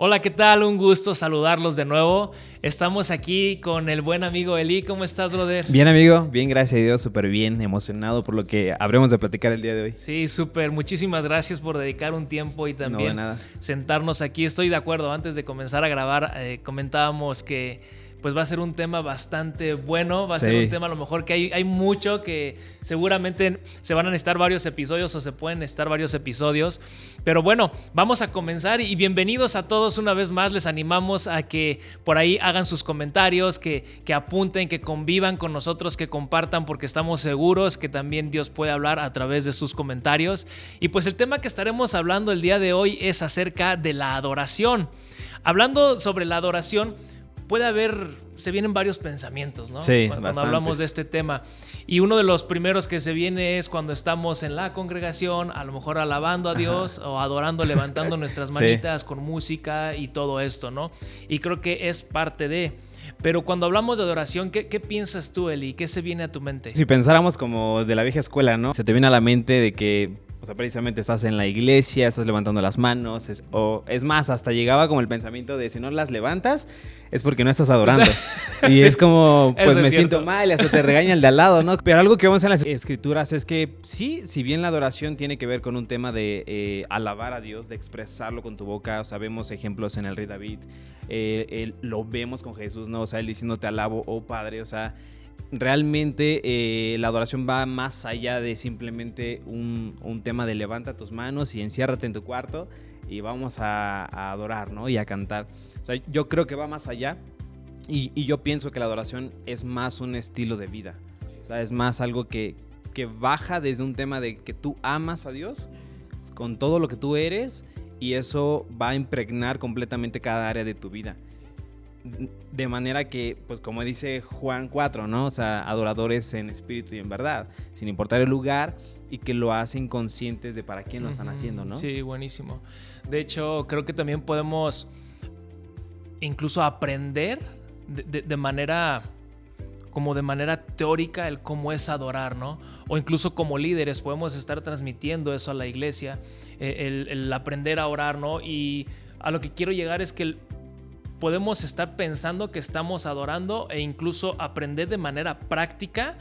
Hola, ¿qué tal? Un gusto saludarlos de nuevo. Estamos aquí con el buen amigo Eli. ¿Cómo estás, brother? Bien, amigo. Bien, gracias a Dios. Súper bien, emocionado por lo que habremos de platicar el día de hoy. Sí, súper. Muchísimas gracias por dedicar un tiempo y también No, de nada. sentarnos aquí. Estoy de acuerdo. Antes de comenzar a grabar, comentábamos que pues va a ser un tema bastante bueno. Va a ser un tema a lo mejor que hay mucho que seguramente se van a necesitar varios episodios o se pueden necesitar varios episodios. Pero bueno, vamos a comenzar y bienvenidos a todos una vez más. Les animamos a que por ahí hagan sus comentarios, que apunten, que convivan con nosotros, que compartan, porque estamos seguros que también Dios puede hablar a través de sus comentarios. Y pues el tema que estaremos hablando el día de hoy es acerca de la adoración. Hablando sobre la adoración, se vienen varios pensamientos, ¿no? Sí, cuando hablamos de este tema. Y uno de los primeros que se viene es cuando estamos en la congregación, a lo mejor alabando a Dios o adorando, levantando nuestras manitas con música y todo esto, ¿no? Y creo que es parte de... Pero cuando hablamos de adoración, ¿qué piensas tú, Eli? ¿Qué se viene a tu mente? Si pensáramos como de la vieja escuela, ¿no? Se te viene a la mente de que, o sea, precisamente estás en la iglesia, estás levantando las manos, es más, hasta llegaba como el pensamiento de si no las levantas, es porque no estás adorando. Y sí, es como, pues me siento mal y hasta te regaña el de al lado, ¿no? Pero algo que vemos en las escrituras es que sí, si bien la adoración tiene que ver con un tema de alabar a Dios, de expresarlo con tu boca, o sea, vemos ejemplos en el rey David, lo vemos con Jesús, ¿no? O sea, él diciendo te alabo, oh Padre, o sea, realmente la adoración va más allá de simplemente un tema de levanta tus manos y enciérrate en tu cuarto y vamos a adorar, ¿no? Y a cantar. O sea, yo creo que va más allá y yo pienso que la adoración es más un estilo de vida. O sea, es más algo que baja desde un tema de que tú amas a Dios con todo lo que tú eres y eso va a impregnar completamente cada área de tu vida. De manera que, pues como dice Juan 4, ¿no? O sea, adoradores en espíritu y en verdad, sin importar el lugar y que lo hacen conscientes de para quién lo están haciendo, ¿no? Sí, buenísimo. De hecho, creo que también podemos incluso aprender de manera teórica el cómo es adorar, ¿no? O incluso como líderes podemos estar transmitiendo eso a la iglesia, el aprender a orar, ¿no? Y a lo que quiero llegar es que podemos estar pensando que estamos adorando e incluso aprender de manera práctica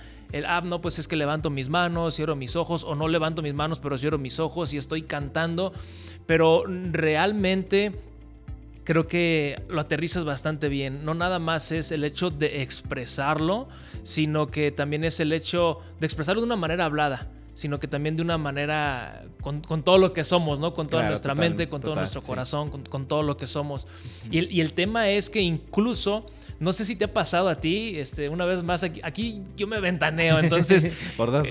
no, pues es que levanto mis manos, cierro mis ojos, o no levanto mis manos, pero cierro mis ojos y estoy cantando, pero realmente creo que lo aterrizas bastante bien. No nada más es el hecho de expresarlo, sino que también es el hecho de expresarlo de una manera hablada, sino que también de una manera con todo lo que somos, ¿no? Con toda nuestra mente, con todo nuestro corazón, con todo lo que somos. Y el tema es que incluso, no sé si te ha pasado a ti, una vez más, aquí yo me ventaneo, entonces... Por dos.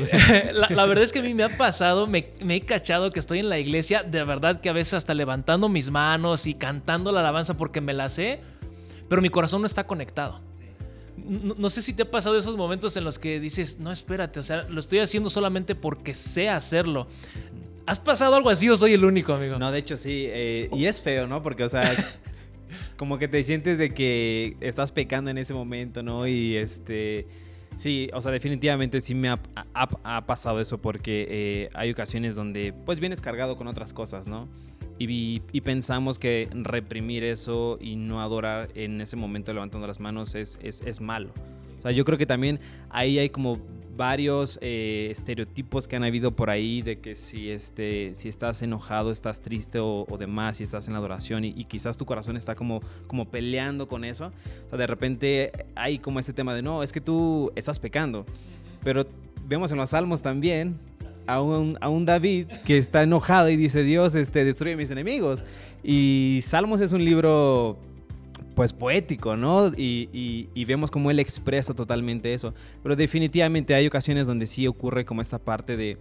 La verdad es que a mí me ha pasado, me he cachado que estoy en la iglesia, de verdad que a veces hasta levantando mis manos y cantando la alabanza porque me la sé, pero mi corazón no está conectado. No sé si te ha pasado esos momentos en los que dices, no, espérate, o sea, lo estoy haciendo solamente porque sé hacerlo. ¿Has pasado algo así o soy el único, amigo? No, de hecho sí, y es feo, ¿no? Porque, o sea, como que te sientes de que estás pecando en ese momento, ¿no? Y sí, o sea, definitivamente sí me ha pasado eso porque hay ocasiones donde pues vienes cargado con otras cosas, ¿no? Y pensamos que reprimir eso y no adorar en ese momento levantando las manos es malo. O sea, yo creo que también ahí hay como varios estereotipos que han habido por ahí de que si estás enojado, estás triste o demás, si estás en la adoración y quizás tu corazón está como peleando con eso. O sea, de repente hay como este tema de no, es que tú estás pecando. Pero vemos en los Salmos también a un David que está enojado y dice, Dios, destruye mis enemigos. Y Salmos es un libro, pues, poético, ¿no? Y vemos cómo él expresa totalmente eso. Pero definitivamente hay ocasiones donde sí ocurre como esta parte de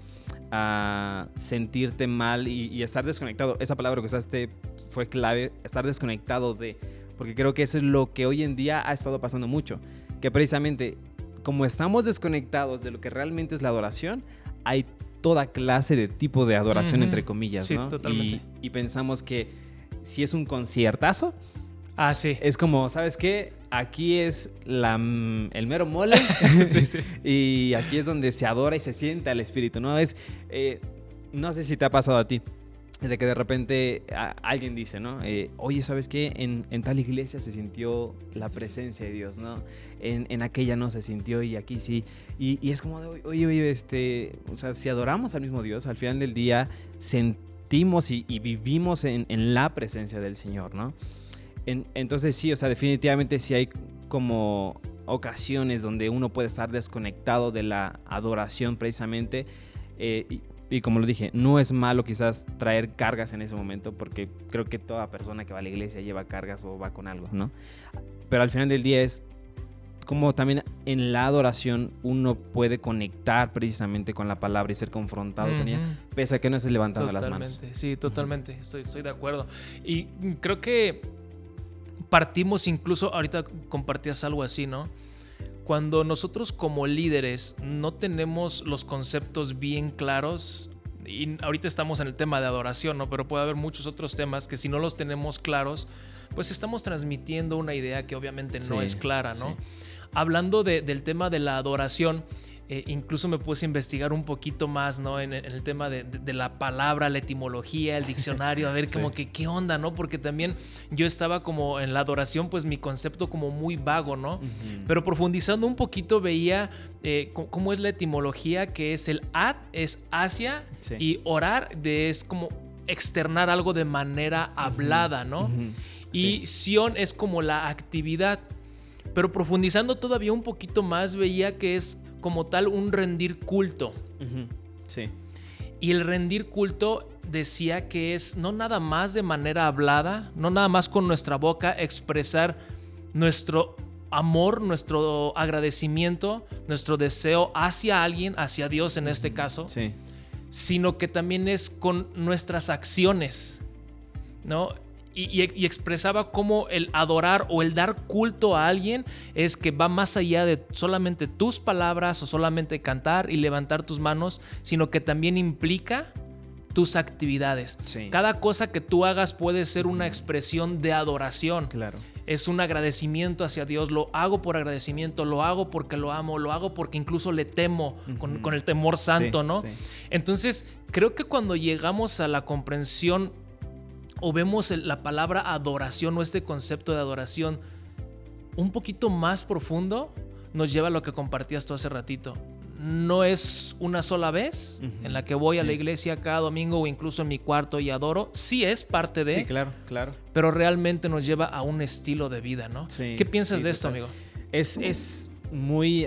sentirte mal y estar desconectado. Esa palabra que usaste fue clave, estar desconectado de... Porque creo que eso es lo que hoy en día ha estado pasando mucho. Que precisamente, como estamos desconectados de lo que realmente es la adoración, hay toda clase de tipo de adoración, entre comillas, sí, ¿no? Totalmente. Y pensamos que si es un conciertazo, sí. es como, ¿sabes qué? Aquí es el mero mole sí. Y aquí es donde se adora y se siente al espíritu, ¿no? No sé si te ha pasado a ti, de que de repente alguien dice, ¿no? Oye, ¿sabes qué? En tal iglesia se sintió la presencia de Dios, ¿no? En aquella no se sintió y aquí sí. Y es como, de, oye, o sea, si adoramos al mismo Dios, al final del día sentimos y vivimos en la presencia del Señor, ¿no? Entonces sí, o sea, definitivamente sí hay como ocasiones donde uno puede estar desconectado de la adoración precisamente, y como lo dije, no es malo quizás traer cargas en ese momento, porque creo que toda persona que va a la iglesia lleva cargas o va con algo, ¿no? Pero al final del día es como también en la adoración uno puede conectar precisamente con la palabra y ser confrontado con ella, pese a que no estés levantando las manos. Sí, totalmente, estoy de acuerdo. Y creo que partimos incluso, ahorita compartías algo así, ¿no? Cuando nosotros como líderes no tenemos los conceptos bien claros, y ahorita estamos en el tema de adoración, ¿no? Pero puede haber muchos otros temas que si no los tenemos claros, pues estamos transmitiendo una idea que obviamente no es clara, ¿no? Sí. Hablando del tema de la adoración, incluso me puse a investigar un poquito más, ¿no? En el tema de la palabra, la etimología, el diccionario, a ver como que qué onda, ¿no? Porque también yo estaba como en la adoración, pues mi concepto como muy vago, ¿no? Pero profundizando un poquito veía cómo es la etimología, que es el ad, es hacia, y orar es como externar algo de manera hablada, ¿no? Y sion es como la actividad. Pero profundizando todavía un poquito más, veía que es como tal un rendir culto. Sí. Y el rendir culto decía que es no nada más de manera hablada, no nada más con nuestra boca expresar nuestro amor, nuestro agradecimiento, nuestro deseo hacia alguien, hacia Dios en este caso, sino que también es con nuestras acciones, ¿no? Y expresaba cómo el adorar o el dar culto a alguien es que va más allá de solamente tus palabras o solamente cantar y levantar tus manos, sino que también implica tus actividades. Cada cosa que tú hagas puede ser una expresión de adoración. Claro. Es un agradecimiento hacia Dios. Lo hago por agradecimiento, lo hago porque lo amo, lo hago porque incluso le temo con el temor santo, ¿no? Entonces, creo que cuando llegamos a la comprensión o vemos la palabra adoración o este concepto de adoración un poquito más profundo, nos lleva a lo que compartías tú hace ratito. No es una sola vez en la que voy a la iglesia cada domingo o incluso en mi cuarto y adoro. Sí es parte de... Sí, claro. Pero realmente nos lleva a un estilo de vida, ¿no? Sí, ¿qué piensas de esto, amigo? Es muy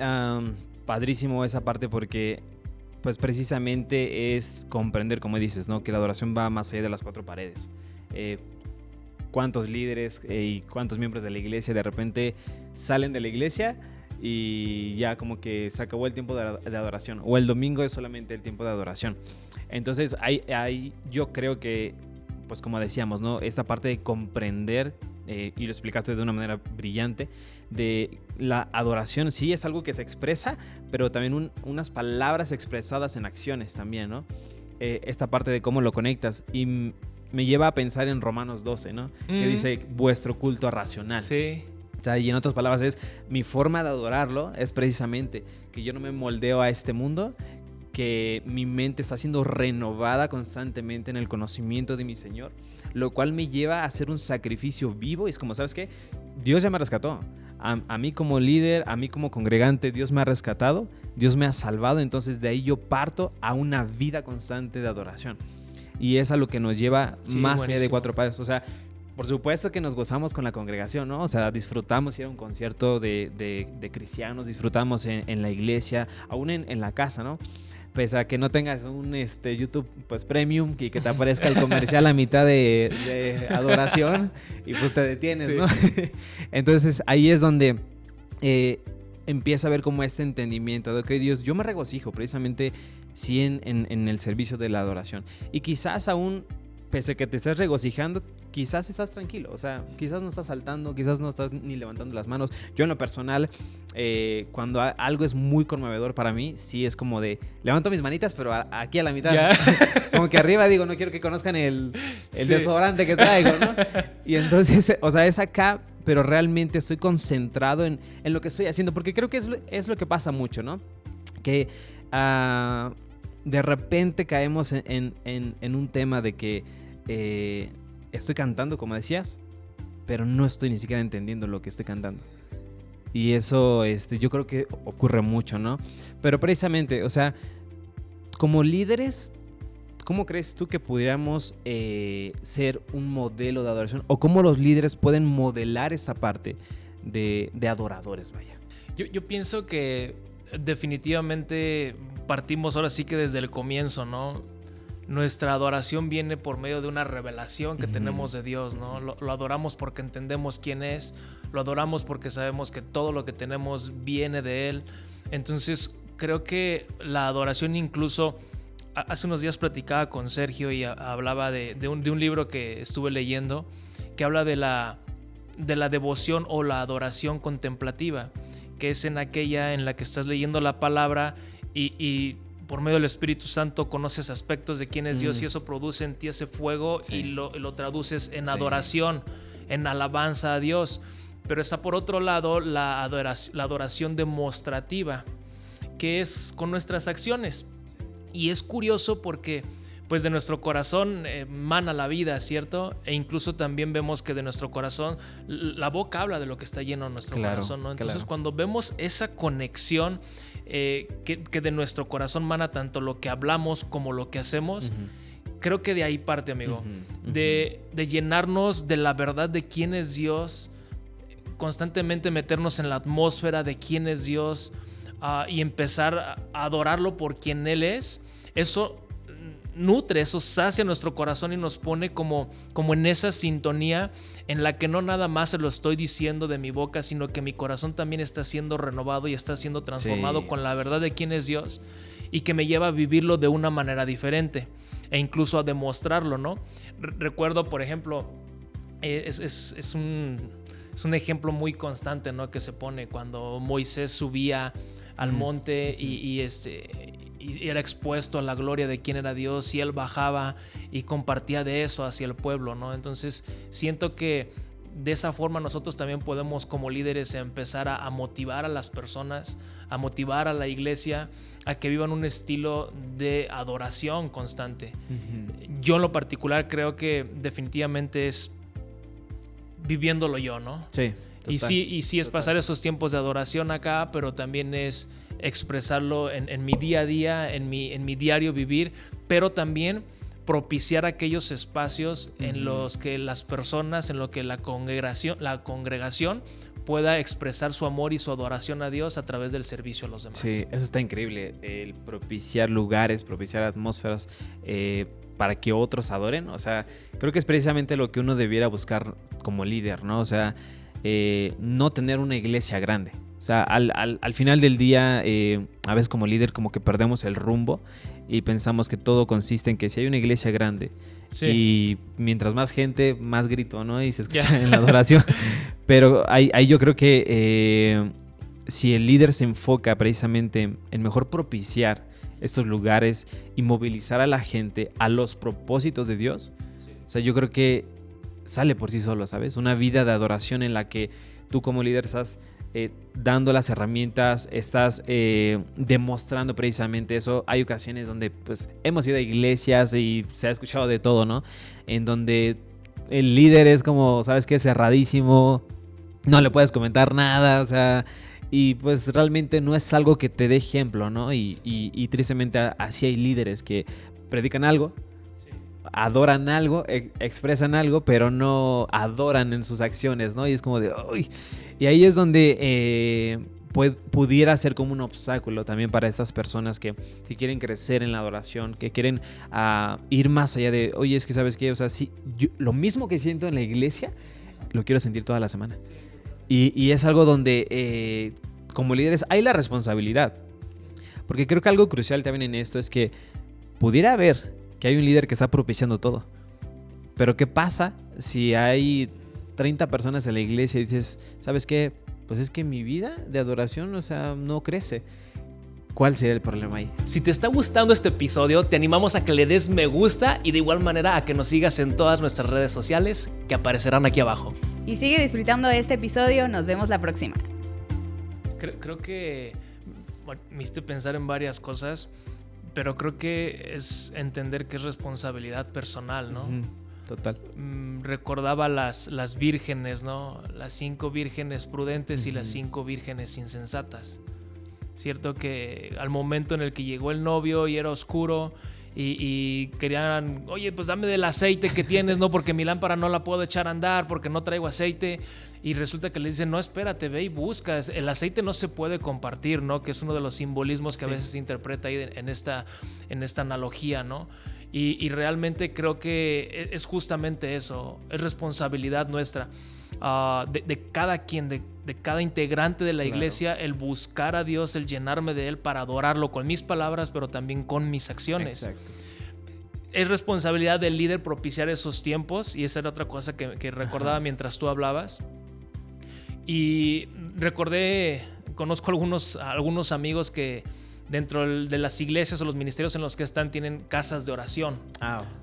padrísimo esa parte porque pues precisamente es comprender, como dices, ¿no? Que la adoración va más allá de las cuatro paredes. Cuántos líderes y cuántos miembros de la iglesia de repente salen de la iglesia y ya como que se acabó el tiempo de adoración, o el domingo es solamente el tiempo de adoración. Entonces hay yo creo que, pues como decíamos, ¿no? Esta parte de comprender, y lo explicaste de una manera brillante, de la adoración sí es algo que se expresa, pero también unas palabras expresadas en acciones también, ¿no? Esta parte de cómo lo conectas, y me lleva a pensar en Romanos 12, ¿no? Que dice vuestro culto racional. Sí. O sea, y en otras palabras es mi forma de adorarlo es precisamente que yo no me moldeo a este mundo, que mi mente está siendo renovada constantemente en el conocimiento de mi Señor, lo cual me lleva a hacer un sacrificio vivo. Y es como, ¿sabes qué? Dios ya me rescató. A mí como líder, a mí como congregante, Dios me ha rescatado, Dios me ha salvado. Entonces de ahí yo parto a una vida constante de adoración. Y es a lo que nos lleva más allá de cuatro paredes. O sea, por supuesto que nos gozamos con la congregación, ¿no? O sea, disfrutamos ir a un concierto de cristianos, disfrutamos en la iglesia, aún en la casa, ¿no? Pese a que no tengas un YouTube pues premium y que te aparezca el comercial a mitad de adoración y pues te detienes, ¿no? Entonces ahí es donde empieza a ver como este entendimiento de que Dios, yo me regocijo precisamente sí en el servicio de la adoración. Y quizás aún, pese a que te estés regocijando, quizás estás tranquilo. O sea, quizás no estás saltando, quizás no estás ni levantando las manos. Yo en lo personal, cuando algo es muy conmovedor para mí, sí es como de, levanto mis manitas, pero aquí a la mitad. Como que arriba digo, no quiero que conozcan el desodorante que traigo, ¿no? Y entonces, o sea, es acá, pero realmente estoy concentrado en lo que estoy haciendo. Porque creo que es lo que pasa mucho, ¿no? Que de repente caemos en un tema de que estoy cantando, como decías, pero no estoy ni siquiera entendiendo lo que estoy cantando. Y eso yo creo que ocurre mucho, ¿no? Pero precisamente, o sea, como líderes, ¿cómo crees tú que pudiéramos ser un modelo de adoración? ¿O cómo los líderes pueden modelar esta parte de adoradores, vaya? Yo pienso que definitivamente partimos ahora sí que desde el comienzo, ¿no? Nuestra adoración viene por medio de una revelación que tenemos de Dios, ¿no? Lo adoramos porque entendemos quién es, lo adoramos porque sabemos que todo lo que tenemos viene de Él. Entonces, creo que la adoración incluso... Hace unos días platicaba con Sergio y hablaba de un libro que estuve leyendo que habla de la devoción o la adoración contemplativa, que es en aquella en la que estás leyendo la palabra y por medio del Espíritu Santo conoces aspectos de quién es Dios y eso produce en ti ese fuego y lo traduces en adoración, en alabanza a Dios. Pero está por otro lado la adoración demostrativa, que es con nuestras acciones. Y es curioso porque pues de nuestro corazón mana la vida, ¿cierto? E incluso también vemos que de nuestro corazón la boca habla de lo que está lleno de nuestro corazón, ¿no? Entonces cuando vemos esa conexión que de nuestro corazón mana tanto lo que hablamos como lo que hacemos, creo que de ahí parte, amigo, de llenarnos de la verdad de quién es Dios, constantemente meternos en la atmósfera de quién es Dios, y empezar a adorarlo por quien Él es. Eso nutre, eso sacia nuestro corazón y nos pone como en esa sintonía en la que no nada más se lo estoy diciendo de mi boca, sino que mi corazón también está siendo renovado y está siendo transformado con la verdad de quién es Dios y que me lleva a vivirlo de una manera diferente e incluso a demostrarlo, ¿no? Recuerdo, por ejemplo, es un ejemplo muy constante, ¿no? Que se pone cuando Moisés subía al monte y era expuesto a la gloria de quién era Dios y él bajaba y compartía de eso hacia el pueblo, ¿no? Entonces siento que de esa forma nosotros también podemos como líderes empezar a motivar a las personas, a motivar a la iglesia a que vivan un estilo de adoración constante. Yo en lo particular creo que definitivamente es viviéndolo yo, ¿no? Sí. Total, y sí es pasar esos tiempos de adoración acá, pero también es expresarlo en mi día a día, en mi diario vivir, pero también propiciar aquellos espacios en los que las personas, en lo que la congregación pueda expresar su amor y su adoración a Dios a través del servicio a los demás. Sí, eso está increíble, el propiciar lugares, propiciar atmósferas para que otros adoren. O sea, creo que es precisamente lo que uno debiera buscar como líder, ¿no? O sea, no tener una iglesia grande. O sea, al final del día, a veces como líder como que perdemos el rumbo y pensamos que todo consiste en que si hay una iglesia grande y mientras más gente, más grito, ¿no? Y se escucha en la adoración. Pero ahí yo creo que si el líder se enfoca precisamente en mejor propiciar estos lugares y movilizar a la gente a los propósitos de Dios, o sea, yo creo que sale por sí solo, ¿sabes? Una vida de adoración en la que tú como líder estás dando las herramientas, estás demostrando precisamente eso. Hay ocasiones donde pues hemos ido a iglesias y se ha escuchado de todo, ¿no? En donde el líder es como, ¿sabes qué? Cerradísimo, no le puedes comentar nada, o sea, y pues realmente no es algo que te dé ejemplo, ¿no? Y tristemente así hay líderes que predican algo, adoran algo, expresan algo, pero no adoran en sus acciones, ¿no? Y es como de, uy. Y ahí es donde pudiera ser como un obstáculo también para estas personas que quieren crecer en la adoración, que quieren ir más allá de, oye, es que ¿sabes qué? O sea, sí, lo mismo que siento en la iglesia, lo quiero sentir toda la semana. Y es algo donde como líderes hay la responsabilidad. Porque creo que algo crucial también en esto es que pudiera haber que hay un líder que está propiciando todo. Pero ¿qué pasa si hay 30 personas en la iglesia y dices, ¿sabes qué? Pues es que mi vida de adoración, o sea, no crece. ¿Cuál sería el problema ahí? Si te está gustando este episodio, te animamos a que le des me gusta y de igual manera a que nos sigas en todas nuestras redes sociales que aparecerán aquí abajo. Y sigue disfrutando de este episodio. Nos vemos la próxima. Creo que me hiciste pensar en varias cosas, pero creo que es entender que es responsabilidad personal, ¿no? Total. Recordaba las vírgenes, ¿no? Las 5 vírgenes prudentes y las 5 vírgenes insensatas. Cierto que al momento en el que llegó el novio y era oscuro y querían, oye, pues dame del aceite que tienes, ¿no? Porque mi lámpara no la puedo echar a andar porque no traigo aceite. Y resulta que le dicen, no, espérate, ve y busca. El aceite no se puede compartir, ¿no? Que es uno de los simbolismos que a veces se interpreta ahí en esta analogía, ¿no? Y realmente creo que es justamente eso, es responsabilidad nuestra, de cada quien, de cada integrante de la iglesia, el buscar a Dios, el llenarme de Él para adorarlo con mis palabras, pero también con mis acciones. Exacto. Es responsabilidad del líder propiciar esos tiempos, y esa era otra cosa que recordaba mientras tú hablabas. Y conozco algunos amigos que dentro de las iglesias o los ministerios en los que están tienen casas de oración.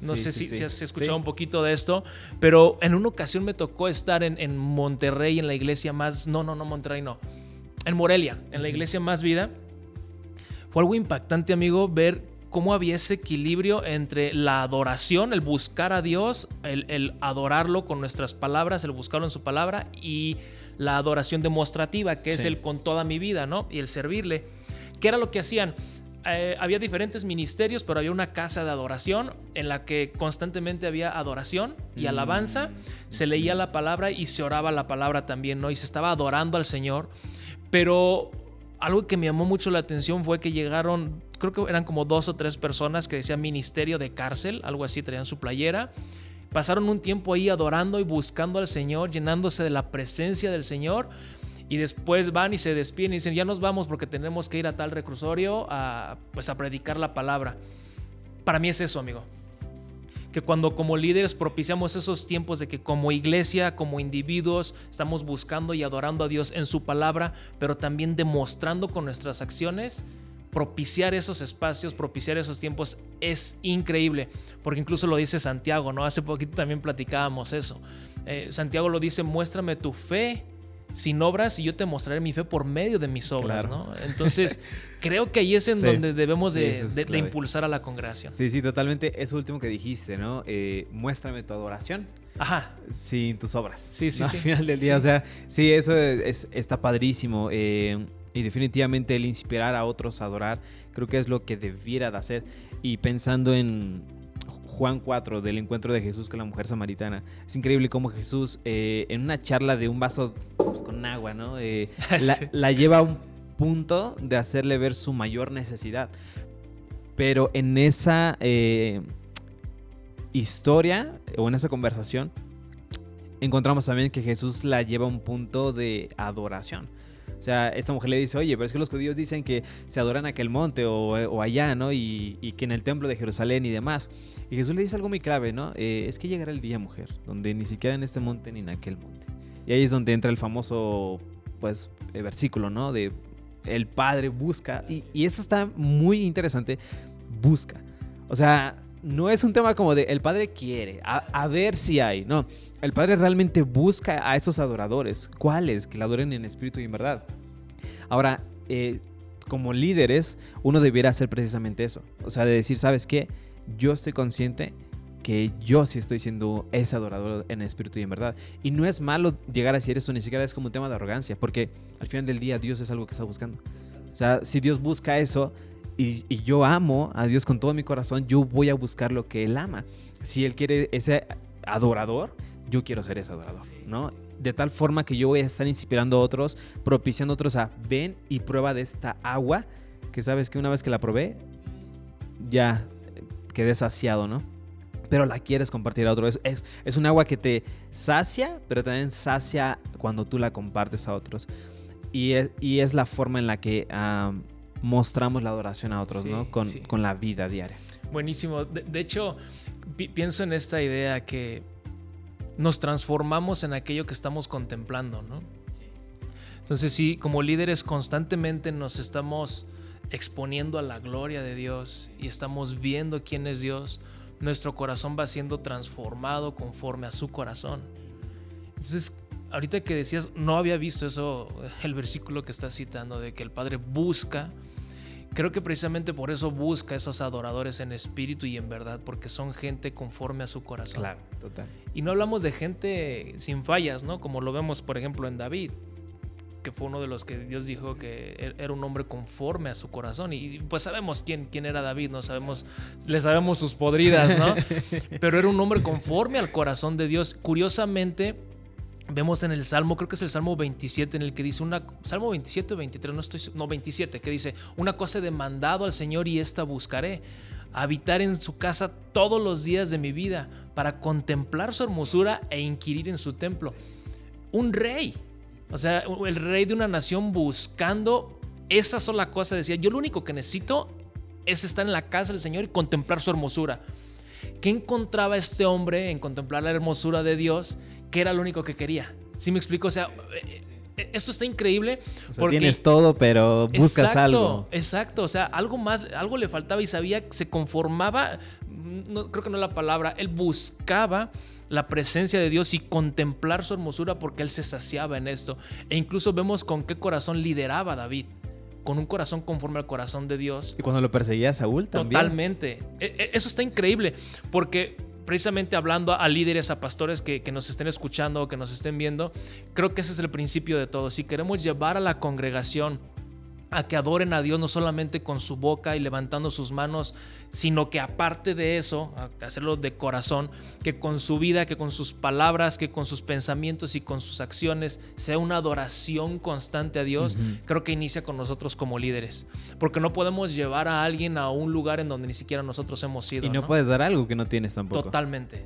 No sé si has escuchado un poquito de esto, pero en una ocasión me tocó estar en Monterrey, en la iglesia más... No, Monterrey no. En Morelia, en la iglesia Más Vida. Fue algo impactante, amigo, ver cómo había ese equilibrio entre la adoración, el buscar a Dios, el adorarlo con nuestras palabras, el buscarlo en su palabra, y la adoración demostrativa, que es el con toda mi vida, ¿no? Y el servirle. ¿Qué era lo que hacían? Había diferentes ministerios, pero había una casa de adoración en la que constantemente había adoración y alabanza. Se leía la palabra y se oraba la palabra también, ¿no? Y se estaba adorando al Señor. Pero algo que me llamó mucho la atención fue que llegaron, creo que eran como 2 o 3 personas que decían ministerio de cárcel, algo así, traían su playera. Pasaron un tiempo ahí adorando y buscando al Señor, llenándose de la presencia del Señor. Y después van y se despiden y dicen, ya nos vamos porque tenemos que ir a tal reclusorio a predicar la palabra. Para mí es eso, amigo. Que cuando como líderes propiciamos esos tiempos de que como iglesia, como individuos, estamos buscando y adorando a Dios en su palabra, pero también demostrando con nuestras acciones, propiciar esos espacios, propiciar esos tiempos es increíble. Porque incluso lo dice Santiago, ¿no? Hace poquito también platicábamos eso. Santiago lo dice, muéstrame tu fe sin obras y yo te mostraré mi fe por medio de mis obras, ¿no? Entonces, creo que ahí es en donde debemos de impulsar a la congregación. Sí, totalmente. Eso último que dijiste, ¿no? Muéstrame tu adoración. Ajá. Sin tus obras. Sí. Al final del día, o sea, sí, eso está padrísimo. Y definitivamente el inspirar a otros a adorar, creo que es lo que debiera de hacer. Y pensando en Juan 4, del encuentro de Jesús con la mujer samaritana, es increíble cómo Jesús, en una charla de un vaso con agua, ¿no? La lleva a un punto de hacerle ver su mayor necesidad. Pero en esa historia o en esa conversación encontramos también que Jesús la lleva a un punto de adoración. O sea, esta mujer le dice, oye, pero es que los judíos dicen que se adoran a aquel monte o allá, ¿no? Y que en el templo de Jerusalén y demás. Y Jesús le dice algo muy clave, ¿no? Es que llegará el día, mujer, donde ni siquiera en este monte ni en aquel monte. Y ahí es donde entra el famoso, versículo, ¿no? De el Padre busca. Y eso está muy interesante. Busca. O sea, no es un tema como de el Padre quiere, a ver si hay. No, el Padre realmente busca a esos adoradores. ¿Cuáles? Que la adoren en espíritu y en verdad. Ahora, como líderes, uno debiera hacer precisamente eso. O sea, de decir, ¿sabes qué? Yo estoy consciente que yo sí estoy siendo ese adorador en espíritu y en verdad. Y no es malo llegar a decir eso, ni siquiera es como un tema de arrogancia, porque al final del día Dios es algo que está buscando. O sea, si Dios busca eso y yo amo a Dios con todo mi corazón, yo voy a buscar lo que Él ama. Si Él quiere ese adorador, yo quiero ser ese adorador, ¿no? De tal forma que yo voy a estar inspirando a otros, propiciando a otros a ven y prueba de esta agua, que sabes que una vez que la probé, ya quedé saciado, ¿no? Pero la quieres compartir a otro. Es un agua que te sacia, pero también sacia cuando tú la compartes a otros. Y es la forma en la que mostramos la adoración a otros, ¿no? Con la vida diaria. Buenísimo. De hecho, pienso en esta idea que nos transformamos en aquello que estamos contemplando, ¿no? Entonces, sí, como líderes constantemente nos estamos exponiendo a la gloria de Dios y estamos viendo quién es Dios, nuestro corazón va siendo transformado conforme a su corazón. Entonces, ahorita que decías, no había visto eso, el versículo que estás citando, de que el Padre busca. creo que precisamente por eso busca esos adoradores en espíritu y en verdad, porque son gente conforme a su corazón. Claro, total. Y no hablamos de gente sin fallas, ¿no? Como lo vemos, por ejemplo, en David, que fue uno de los que Dios dijo que era un hombre conforme a su corazón. Y pues sabemos quién era David, ¿no? Le sabemos sus podridas, ¿no? Pero era un hombre conforme al corazón de Dios. Curiosamente, vemos en el Salmo, creo que es el Salmo 27, en el que dice Salmo 27 o 23, 27, que dice: una cosa he demandado al Señor y esta buscaré, habitar en su casa todos los días de mi vida, para contemplar su hermosura e inquirir en su templo. Un rey, o sea, el rey de una nación buscando esa sola cosa. Decía: yo lo único que necesito es estar en la casa del Señor y contemplar su hermosura. ¿Qué encontraba este hombre en contemplar la hermosura de Dios? Que era lo único que quería. ¿Sí me explico? O sea, esto está increíble. O sea, porque tienes todo, pero buscas algo. Exacto, o sea, algo más, algo le faltaba y sabía que se conformaba, no, creo que no es la palabra, él buscaba la presencia de Dios y contemplar su hermosura porque él se saciaba en esto. E incluso vemos con qué corazón lideraba David. Con un corazón conforme al corazón de Dios. Y cuando lo perseguía Saúl también. Totalmente. Eso está increíble porque precisamente hablando a líderes, a pastores que nos estén escuchando o que nos estén viendo, creo que ese es el principio de todo. Si queremos llevar a la congregación a que adoren a Dios no solamente con su boca y levantando sus manos, sino que aparte de eso, hacerlo de corazón, que con su vida, que con sus palabras, que con sus pensamientos y con sus acciones sea una adoración constante a Dios. Creo que inicia con nosotros como líderes, porque no podemos llevar a alguien a un lugar en donde ni siquiera nosotros hemos ido. Y no puedes dar algo que no tienes tampoco. Totalmente.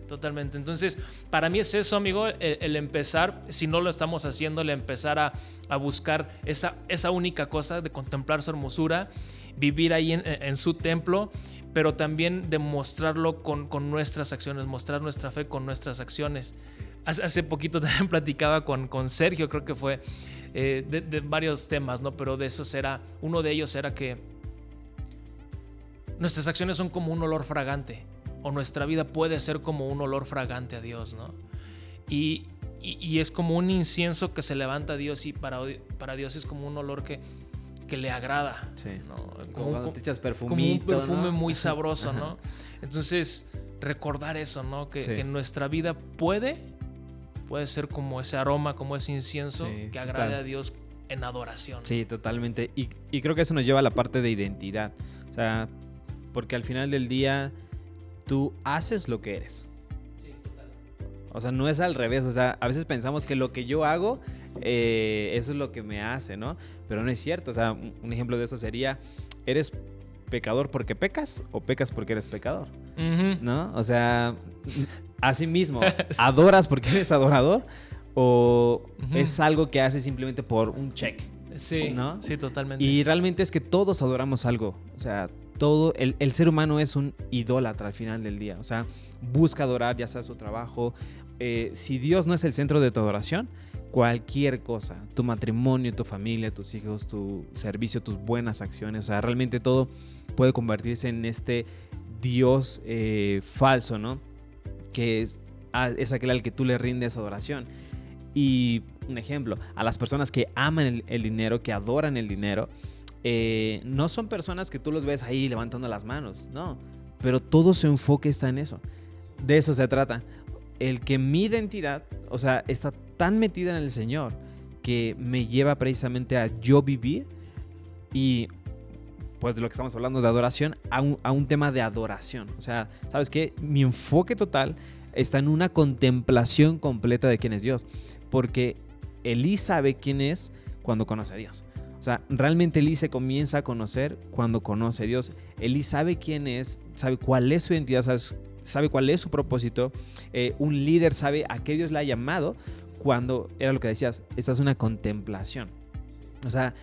Entonces, para mí es eso, amigo, el empezar, si no lo estamos haciendo, el empezar a buscar esa única cosa de contemplar su hermosura, vivir ahí en su templo, pero también demostrarlo con nuestras acciones, mostrar nuestra fe con nuestras acciones. Hace poquito también platicaba con Sergio, creo que fue, de varios temas, ¿no? Pero de esos uno de ellos era que nuestras acciones son como un olor fragante, o nuestra vida puede ser como un olor fragante a Dios, ¿no? Y es como un incienso que se levanta a Dios, y para Dios es como un olor que le agrada. Sí. ¿no? Como cuando te echas perfumito, como un perfume, ¿no? Muy sabroso, Ajá. ¿no? Entonces, recordar eso, ¿no? Que, Sí. que nuestra vida puede ser como ese aroma, como ese incienso, Sí, que agrade total. a Dios en adoración. Sí, totalmente. Y creo que eso nos lleva a la parte de identidad. O sea, porque al final del día tú haces lo que eres. Sí, total. O sea, no es al revés. O sea, a veces pensamos que lo que yo hago, eso es lo que me hace, ¿no? Pero no es cierto. O sea, un ejemplo de eso sería: ¿eres pecador porque pecas o pecas porque eres pecador? Ujú. ¿No? O sea, así mismo, ¿adoras porque eres adorador o Ujú. es algo que haces simplemente por un check? Sí, ¿No? sí, totalmente. Y realmente es que todos adoramos algo. O sea, el ser humano es un idólatra al final del día. O sea, busca adorar, ya sea su trabajo. Si Dios no es el centro de tu adoración, cualquier cosa, tu matrimonio, tu familia, tus hijos, tu servicio, tus buenas acciones, o sea, realmente todo puede convertirse en este Dios falso, ¿no? Que es aquel al que tú le rindes adoración. Y un ejemplo, a las personas que aman el dinero, que adoran el dinero, no son personas que tú los ves ahí levantando las manos, no, pero todo su enfoque está en eso. De eso se trata. El que mi identidad, o sea, está tan metida en el Señor que me lleva precisamente a yo vivir y pues de lo que estamos hablando de adoración a un tema de adoración. O sea, ¿sabes qué? Mi enfoque total está en una contemplación completa de quién es Dios, porque Elí sabe quién es cuando conoce a Dios. O sea, realmente Elí se comienza a conocer cuando conoce a Dios. Elí sabe quién es, sabe cuál es su identidad, sabe cuál es su propósito. Un líder sabe a qué Dios le ha llamado cuando, era lo que decías, esta es una contemplación. O sea,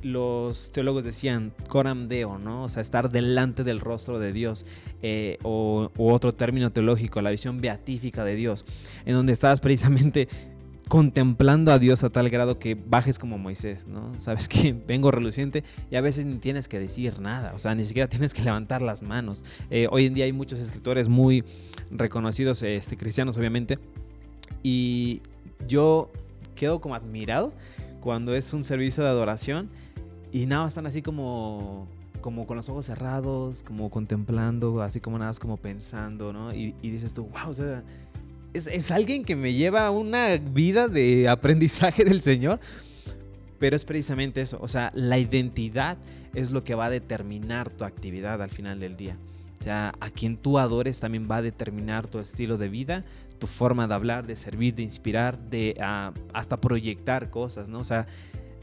los teólogos decían coram deo, ¿no? O sea, estar delante del rostro de Dios. O otro término teológico, la visión beatífica de Dios, en donde estás precisamente contemplando a Dios a tal grado que bajes como Moisés, ¿no? Sabes que vengo reluciente y a veces ni tienes que decir nada, o sea, ni siquiera tienes que levantar las manos. Hoy en día hay muchos escritores muy reconocidos, cristianos obviamente, y yo quedo como admirado cuando es un servicio de adoración y nada, están así como con los ojos cerrados, como contemplando, así como nada más como pensando, ¿no? Y dices tú, wow, o sea, es alguien que me lleva una vida de aprendizaje del Señor. Pero es precisamente eso, o sea, la identidad es lo que va a determinar tu actividad al final del día. O sea, a quien tú adores también va a determinar tu estilo de vida, tu forma de hablar, de servir, de inspirar, de hasta proyectar cosas, ¿no? O sea,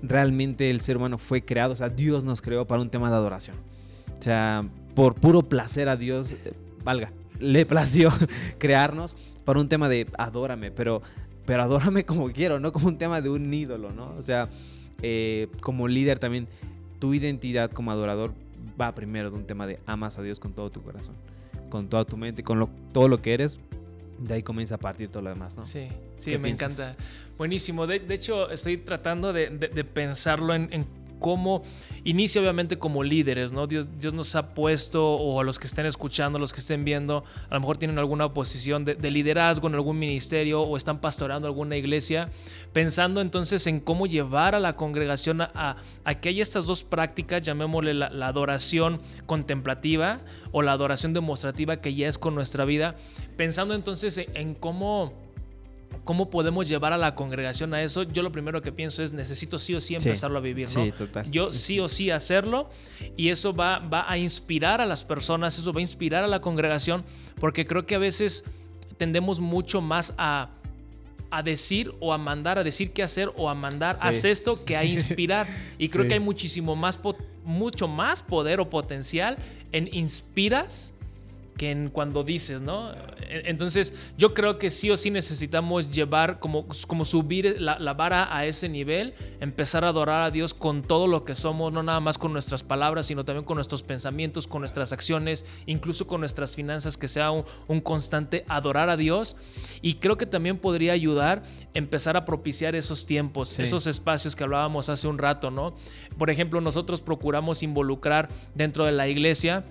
realmente el ser humano fue creado, o sea, Dios nos creó para un tema de adoración. O sea, por puro placer a Dios, le plació crearnos para un tema de adórame, pero adórame como quiero, no como un tema de un ídolo, ¿no? O sea, como líder también, tu identidad como adorador va primero de un tema de amas a Dios con todo tu corazón, con toda tu mente, con todo lo que eres. De ahí comienza a partir todo lo demás, ¿no? Sí, ¿Qué me piensas? encanta. Buenísimo. De hecho, estoy tratando de pensarlo en cómo inicia, obviamente, como líderes, ¿no? Dios nos ha puesto, o a los que estén escuchando, los que estén viendo, a lo mejor tienen alguna posición de liderazgo en algún ministerio o están pastoreando alguna iglesia, pensando entonces en cómo llevar a la congregación a que haya estas dos prácticas, llamémosle la adoración contemplativa o la adoración demostrativa, que ya es con nuestra vida, pensando entonces en cómo podemos llevar a la congregación a eso. Yo lo primero que pienso es necesito sí o sí empezarlo a vivir, ¿no? Sí, total. Yo sí o sí hacerlo, y eso va a inspirar a las personas, eso va a inspirar a la congregación, porque creo que a veces tendemos mucho más a decir o a mandar, a decir qué hacer o a mandar, haz esto, que a inspirar. Y creo que hay mucho más poder o potencial en inspiras que en cuando dices, ¿no? Entonces yo creo que sí o sí necesitamos llevar como subir la vara a ese nivel, empezar a adorar a Dios con todo lo que somos, no nada más con nuestras palabras, sino también con nuestros pensamientos, con nuestras acciones, incluso con nuestras finanzas, que sea un constante adorar a Dios. Y creo que también podría ayudar empezar a propiciar esos tiempos, esos espacios que hablábamos hace un rato, ¿no? Por ejemplo, nosotros procuramos involucrar dentro de la iglesia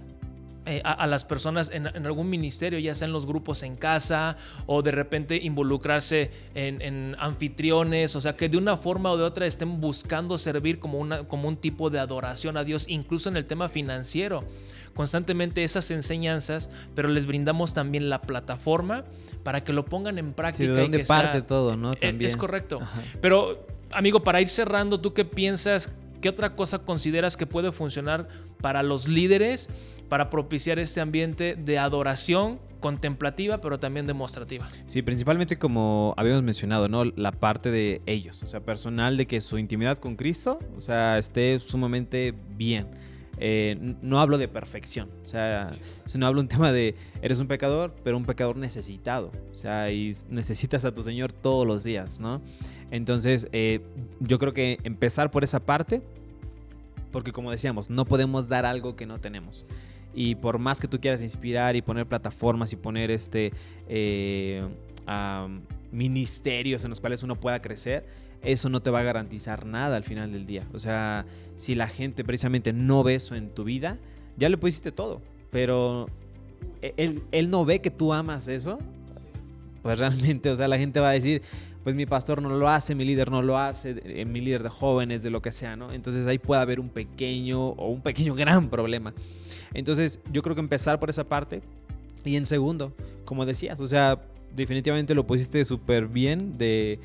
a las personas en algún ministerio, ya sea en los grupos en casa, o de repente involucrarse en anfitriones, o sea, que de una forma o de otra estén buscando servir como un tipo de adoración a Dios, incluso en el tema financiero. Constantemente esas enseñanzas, pero les brindamos también la plataforma para que lo pongan en práctica. Sí, de dónde y que parte todo, ¿no? También. Es correcto. Ajá. Pero, amigo, para ir cerrando, ¿tú qué piensas? ¿Qué otra cosa consideras que puede funcionar para los líderes para propiciar este ambiente de adoración contemplativa, pero también demostrativa? Sí, principalmente como habíamos mencionado, ¿no? La parte de ellos, o sea, personal, de que su intimidad con Cristo, o sea, esté sumamente bien. No hablo de perfección, o sea, sino hablo un tema de eres un pecador, pero un pecador necesitado, o sea, y necesitas a tu Señor todos los días, ¿no? Entonces, yo creo que empezar por esa parte, porque como decíamos, no podemos dar algo que no tenemos. Y por más que tú quieras inspirar y poner plataformas y poner ministerios en los cuales uno pueda crecer, eso no te va a garantizar nada al final del día. O sea, si la gente precisamente no ve eso en tu vida, ya le pusiste todo, pero él no ve que tú amas eso, pues realmente, o sea, la gente va a decir, pues mi pastor no lo hace, mi líder no lo hace, mi líder de jóvenes, de lo que sea, ¿no? Entonces ahí puede haber un pequeño gran problema. Entonces yo creo que empezar por esa parte. Y en segundo, como decías, o sea, definitivamente lo pusiste súper bien, de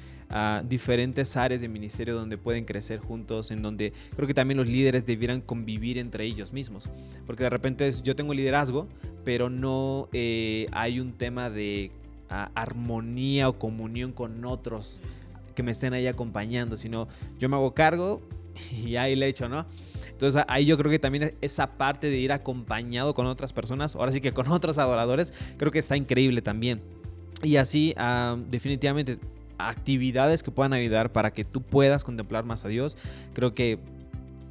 diferentes áreas de ministerio donde pueden crecer juntos, en donde creo que también los líderes debieran convivir entre ellos mismos, porque de repente yo tengo liderazgo, pero no hay un tema de armonía o comunión con otros que me estén ahí acompañando, sino yo me hago cargo y ahí le echo, ¿no? Entonces ahí yo creo que también esa parte de ir acompañado con otras personas, ahora sí que con otros adoradores, creo que está increíble también. Y así definitivamente actividades que puedan ayudar para que tú puedas contemplar más a Dios, creo que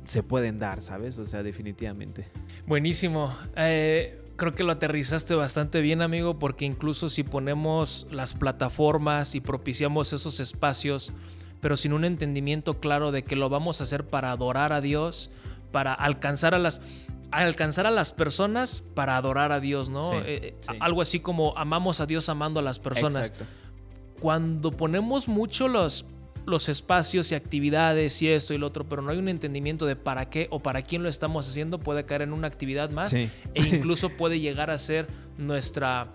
se pueden dar, ¿sabes? O sea, definitivamente. Buenísimo. Creo que lo aterrizaste bastante bien, amigo, porque incluso si ponemos las plataformas y propiciamos esos espacios, pero sin un entendimiento claro de que lo vamos a hacer para adorar a Dios, para alcanzar a las personas, para adorar a Dios, ¿no? Sí. Algo así como amamos a Dios amando a las personas. Exacto. Cuando ponemos mucho los espacios y actividades y esto y lo otro, pero no hay un entendimiento de para qué o para quién lo estamos haciendo, puede caer en una actividad más Sí. e incluso puede llegar a ser nuestra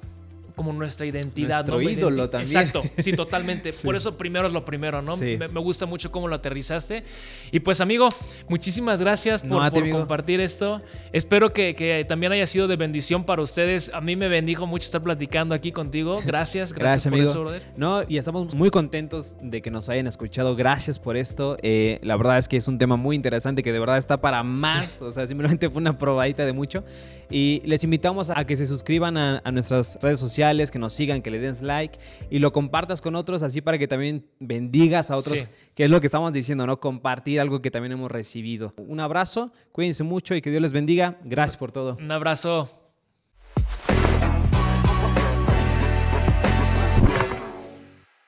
identidad. Nuestro ¿no? ídolo también. Exacto, sí, totalmente. Sí. Por eso primero es lo primero, ¿no? Sí. Me gusta mucho cómo lo aterrizaste. Y pues, amigo, muchísimas gracias No, a ti, por amigo. compartir esto. Espero que también haya sido de bendición para ustedes. A mí me bendijo mucho estar platicando aquí contigo. Gracias por amigo. eso, brother. No, y estamos muy contentos de que nos hayan escuchado. Gracias por esto. La verdad es que es un tema muy interesante que de verdad está para más. Sí. O sea, simplemente fue una probadita de mucho. Y les invitamos a que se suscriban a nuestras redes sociales, que nos sigan, que le den like y lo compartas con otros, así para que también bendigas a otros, Sí. que es lo que estamos diciendo, ¿no? Compartir algo que también hemos recibido. Un abrazo, cuídense mucho y que Dios les bendiga. Gracias por todo. Un abrazo.